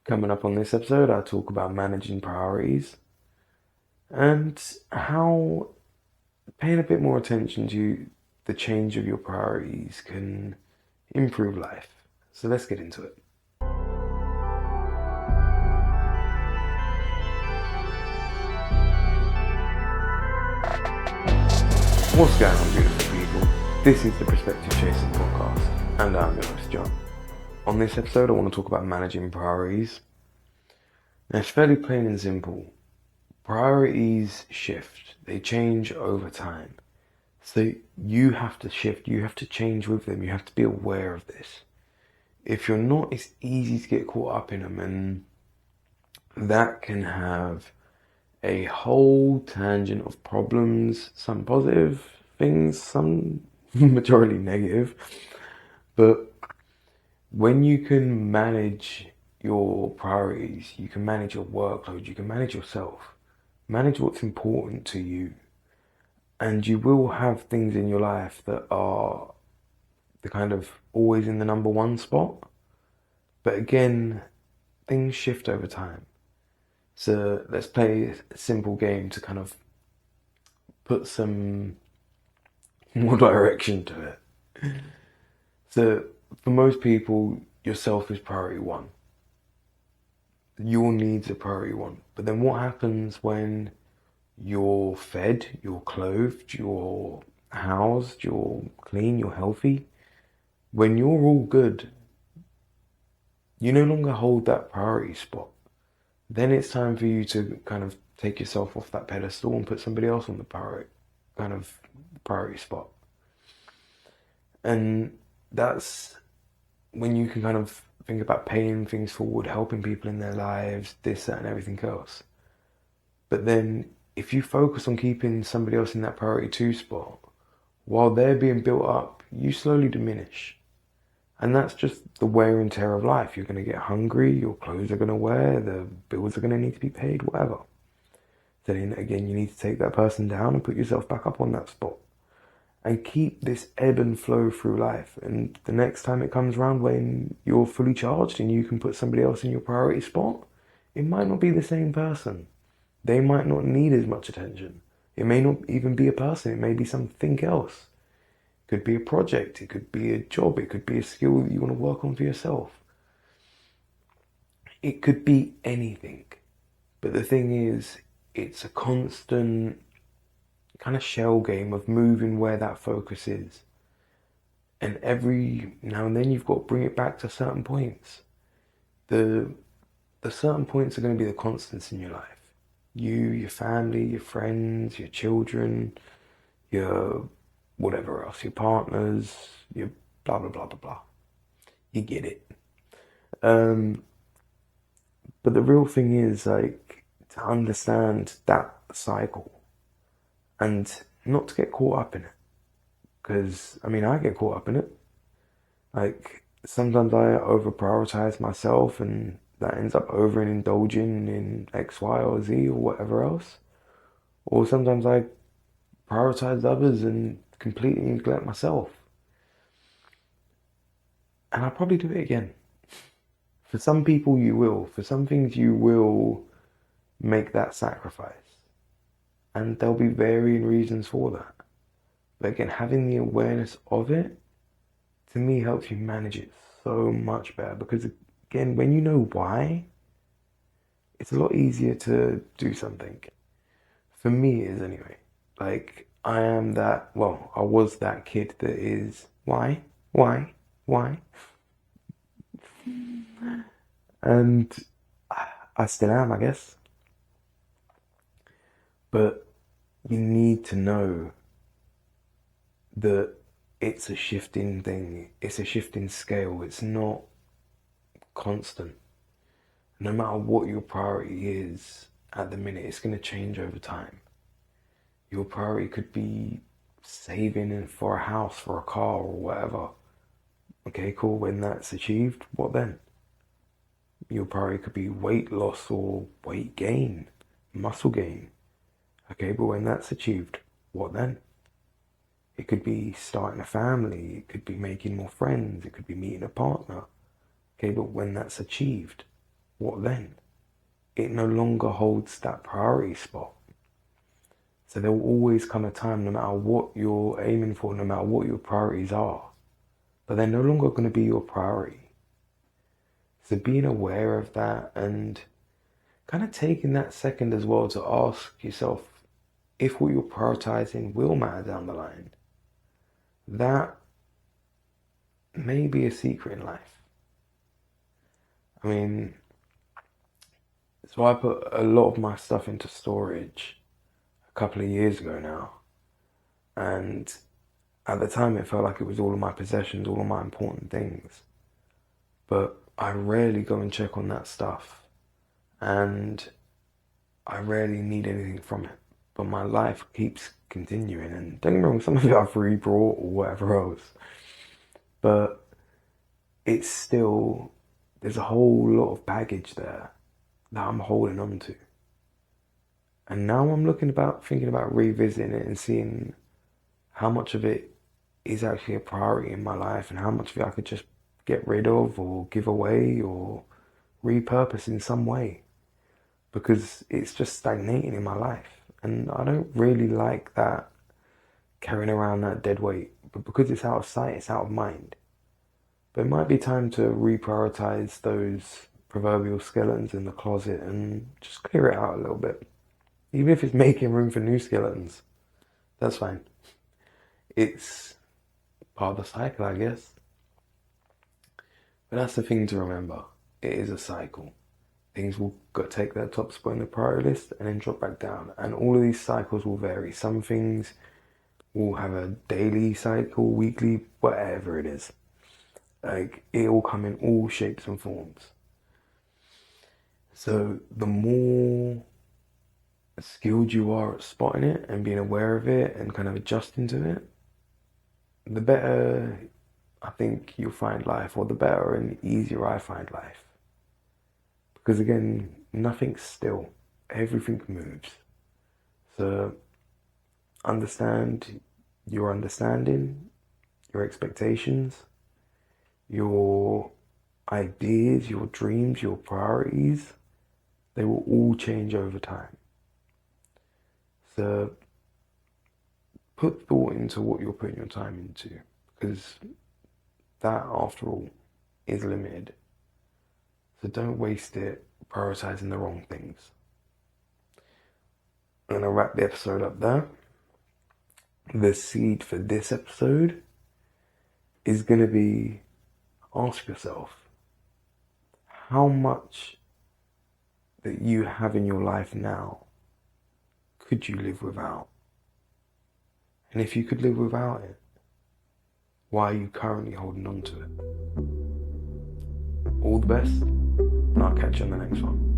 Coming up on this episode, I talk about managing priorities and how paying a bit more attention to the change of your priorities can improve life. So let's get into it. What's going on, beautiful people? This is the Perspective Chasing podcast, and I'm your host, John. On this episode, I want to talk about managing priorities. Now, it's fairly plain and simple. Priorities shift, they change over time. So you have to shift, you have to change with them, you have to be aware of this. If you're not, it's easy to get caught up in them, and that can have a whole tangent of problems, some positive things, some majority negative. But when you can manage your priorities, you can manage your workload, you can manage yourself, manage what's important to you, and you will have things in your life that are the kind of always in the number one spot. But again, things shift over time. So let's play a simple game to kind of put some more direction to it. So for most people, yourself is priority one. Your needs are priority one. But then what happens when you're fed, you're clothed, you're housed, you're clean, you're healthy? When you're all good, you no longer hold that priority spot. Then it's time for you to kind of take yourself off that pedestal and put somebody else on the priority spot. And that's when you can kind of think about paying things forward, helping people in their lives, this, that, and everything else. But then if you focus on keeping somebody else in that priority two spot, while they're being built up, you slowly diminish. And that's just the wear and tear of life. You're going to get hungry, your clothes are going to wear, the bills are going to need to be paid, whatever. Then again, you need to take that person down and put yourself back up on that spot. And keep this ebb and flow through life. And the next time it comes around when you're fully charged and you can put somebody else in your priority spot, it might not be the same person. They might not need as much attention. It may not even be a person, it may be something else. It could be a project, it could be a job, it could be a skill that you want to work on for yourself. It could be anything. But the thing is, it's a constant kind of shell game of moving where that focus is. And every now and then you've got to bring it back to certain points. The certain points are going to be the constants in your life. You, your family, your friends, your children, your whatever else, your partners, your blah, blah, blah, blah, blah. You get it. But the real thing is, like, to understand that cycle and not to get caught up in it. Because, I mean, I get caught up in it. Like, sometimes I over-prioritize myself and that ends up overindulging in X, Y, or Z or whatever else. Or sometimes I prioritize others and completely neglect myself. And I'll probably do it again. For some people you will. For some things you will make that sacrifice. And there'll be varying reasons for that. But again, having the awareness of it, to me, helps you manage it so much better. Because again, when you know why, it's a lot easier to do something. For me, it is anyway. Like, I was that kid that is, why? And I still am, I guess. But you need to know that it's a shifting thing. It's a shifting scale. It's not constant. No matter what your priority is at the minute, it's going to change over time. Your priority could be saving for a house, for a car, or whatever. Okay, cool. When that's achieved, what then? Your priority could be weight loss or weight gain, muscle gain. Okay, but when that's achieved, what then? It could be starting a family, it could be making more friends, it could be meeting a partner. Okay, but when that's achieved, what then? It no longer holds that priority spot. So there will always come a time, no matter what you're aiming for, no matter what your priorities are, but they're no longer going to be your priority. So being aware of that and kind of taking that second as well to ask yourself if what you're prioritizing will matter down the line. That may be a secret in life. I mean, so I put a lot of my stuff into storage a couple of years ago now. And at the time it felt like it was all of my possessions, all of my important things. But I rarely go and check on that stuff. And I rarely need anything from it. But my life keeps continuing. And don't get me wrong, some of it I've re-brought or whatever else. But it's still, there's a whole lot of baggage there that I'm holding on to. And now I'm thinking about revisiting it and seeing how much of it is actually a priority in my life and how much of it I could just get rid of or give away or repurpose in some way. Because it's just stagnating in my life. And I don't really like that, carrying around that dead weight. But because it's out of sight, it's out of mind. But it might be time to reprioritize those proverbial skeletons in the closet and just clear it out a little bit. Even if it's making room for new skeletons, that's fine. It's part of the cycle, I guess. But that's the thing to remember. It is a cycle. Things will take their top spot in the priority list and then drop back down. And all of these cycles will vary. Some things will have a daily cycle, weekly, whatever it is. Like, it will come in all shapes and forms. So the more skilled you are at spotting it and being aware of it and kind of adjusting to it, the better I think you'll find life, or the better and easier I find life. Because again, nothing's still. Everything moves. So understand your understanding, your expectations, your ideas, your dreams, your priorities. They will all change over time. So put thought into what you're putting your time into, because that, after all, is limited. So don't waste it prioritizing the wrong things. I'm going to wrap the episode up there. The seed for this episode is going to be, ask yourself how much that you have in your life now could you live without? And if you could live without it, why are you currently holding on to it? All the best, and I'll catch you on the next one.